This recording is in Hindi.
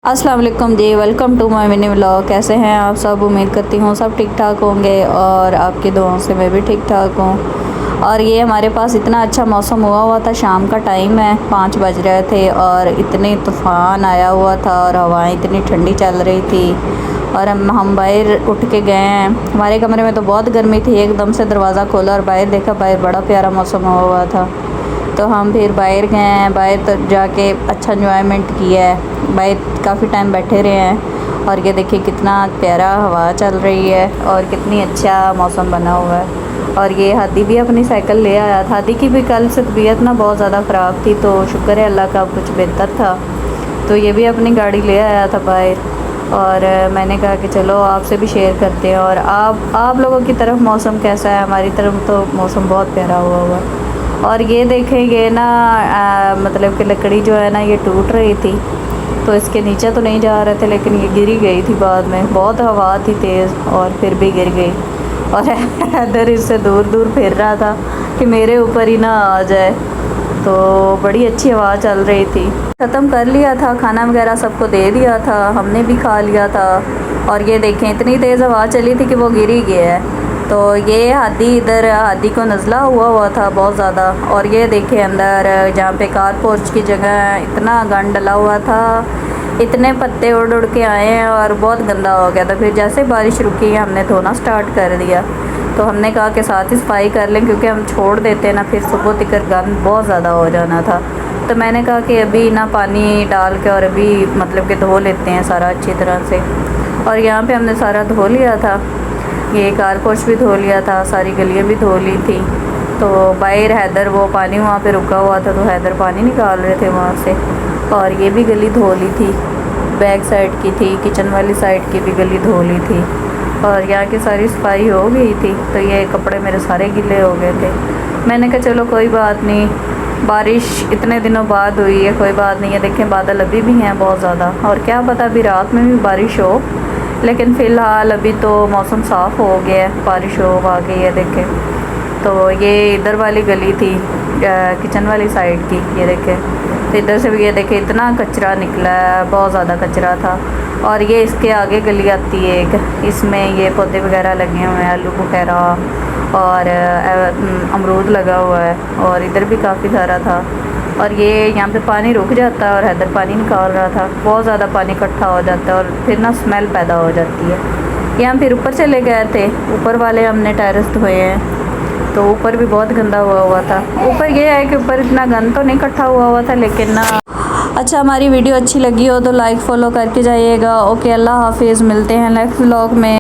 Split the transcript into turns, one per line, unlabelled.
अस्सलाम वालेकुम ji, welcome to my mini vlog. कैसे हैं आप सब? उम्मीद करती हूँ सब ठीक ठाक होंगे और आपकी दुआओं से मैं भी ठीक ठाक हूँ। और ये हमारे पास इतना अच्छा मौसम हुआ था, शाम का टाइम है, 5 बज रहे थे और इतने तूफ़ान आया हुआ था और हवाएं इतनी ठंडी चल रही थी। और हम बाहर उठ के गए हैं। हमारे कमरे में तो बहुत गर्मी थी, एकदम से दरवाज़ा खोला और बाहर देखा, बाहर बड़ा प्यारा मौसम हुआ था। तो हम फिर बाहर गए हैं, बाहर तो जाके अच्छा इंजॉयमेंट किया है, बाहर काफ़ी टाइम बैठे रहे हैं। और ये देखिए कितना प्यारा हवा चल रही है और कितनी अच्छा मौसम बना हुआ है। और ये हादी भी अपनी साइकिल ले आया था। हादी की भी कल से तबीयत ना बहुत ज़्यादा ख़राब थी, तो शुक्र है अल्लाह का कुछ बेहतर था, तो ये भी अपनी गाड़ी ले आया था बाहर। और मैंने कहा कि चलो आपसे भी शेयर करते हैं। और आप लोगों की तरफ मौसम कैसा है? हमारी तरफ तो मौसम बहुत प्यारा हुआ। और ये देखें, ये ना मतलब कि लकड़ी जो है ना ये टूट रही थी, तो इसके नीचे तो नहीं जा रहे थे, लेकिन ये गिरी गई थी बाद में। बहुत हवा थी तेज़ और फिर भी गिर गई। और इधर इससे दूर दूर फिर रहा था कि मेरे ऊपर ही ना आ जाए। तो बड़ी अच्छी हवा चल रही थी। ख़त्म कर लिया था, खाना वगैरह सबको दे दिया था, हमने भी खा लिया था। और ये देखें इतनी तेज़ हवा चली थी कि वो गिर ही गया है। तो ये हादी, इधर हादी को नज़ला हुआ था बहुत ज़्यादा। और ये देखे अंदर जहाँ पे कार पोर्च की जगह इतना गंद डला हुआ था, इतने पत्ते उड़ उड़ के आए हैं और बहुत गंदा हो गया था। फिर जैसे बारिश रुकी हमने धोना स्टार्ट कर दिया। तो हमने कहा कि साथ ही सफाई कर लें, क्योंकि हम छोड़ देते ना फिर सुबह तक गंद बहुत ज़्यादा हो जाना था। तो मैंने कहा कि अभी ना पानी डाल के और अभी मतलब कि धो लेते हैं सारा अच्छी तरह से। और यहाँ पे हमने सारा धो लिया था, ये कार पोर्च भी धो लिया था, सारी गलियाँ भी धो ली थी। तो बाहर हैदर वो पानी वहाँ पे रुका हुआ था, तो हैदर पानी निकाल रहे थे वहाँ से। और ये भी गली धो ली थी, बैक साइड की थी, किचन वाली साइड की भी गली धो ली थी। और यहाँ की सारी सफाई हो गई थी। तो ये कपड़े मेरे सारे गीले हो गए थे। मैंने कहा चलो कोई बात नहीं, बारिश इतने दिनों बाद हुई है, कोई बात नहीं है। देखें बादल अभी भी हैं बहुत ज़्यादा, और क्या पता अभी रात में भी बारिश हो, लेकिन फ़िलहाल अभी तो मौसम साफ़ हो गया है, बारिश हो आ गई है। देखें तो ये इधर वाली गली थी किचन वाली साइड की, ये देखें। तो इधर से भी ये देखें इतना कचरा निकला है, बहुत ज़्यादा कचरा था। और ये इसके आगे गली आती है एक, इसमें ये पौधे वगैरह लगे हुए हैं, आलू वगैरह और अमरूद लगा हुआ है। और इधर भी काफ़ी सारा था। और ये यहाँ पे पानी रुक जाता है और हैदर पानी निकाल रहा था। बहुत ज़्यादा पानी इकट्ठा हो जाता है और फिर ना स्मेल पैदा हो जाती है। यहाँ फिर ऊपर चले गए थे, ऊपर वाले हमने टेरेस धोए हैं, तो ऊपर भी बहुत गंदा हुआ था। ऊपर ये है कि ऊपर इतना गंद तो नहीं इकट्ठा हुआ था, लेकिन ना अच्छा, हमारी वीडियो अच्छी लगी हो तो लाइक फॉलो करके जाइएगा। ओके, अल्लाह हाफिज़, मिलते हैं नेक्स्ट व्लॉग में।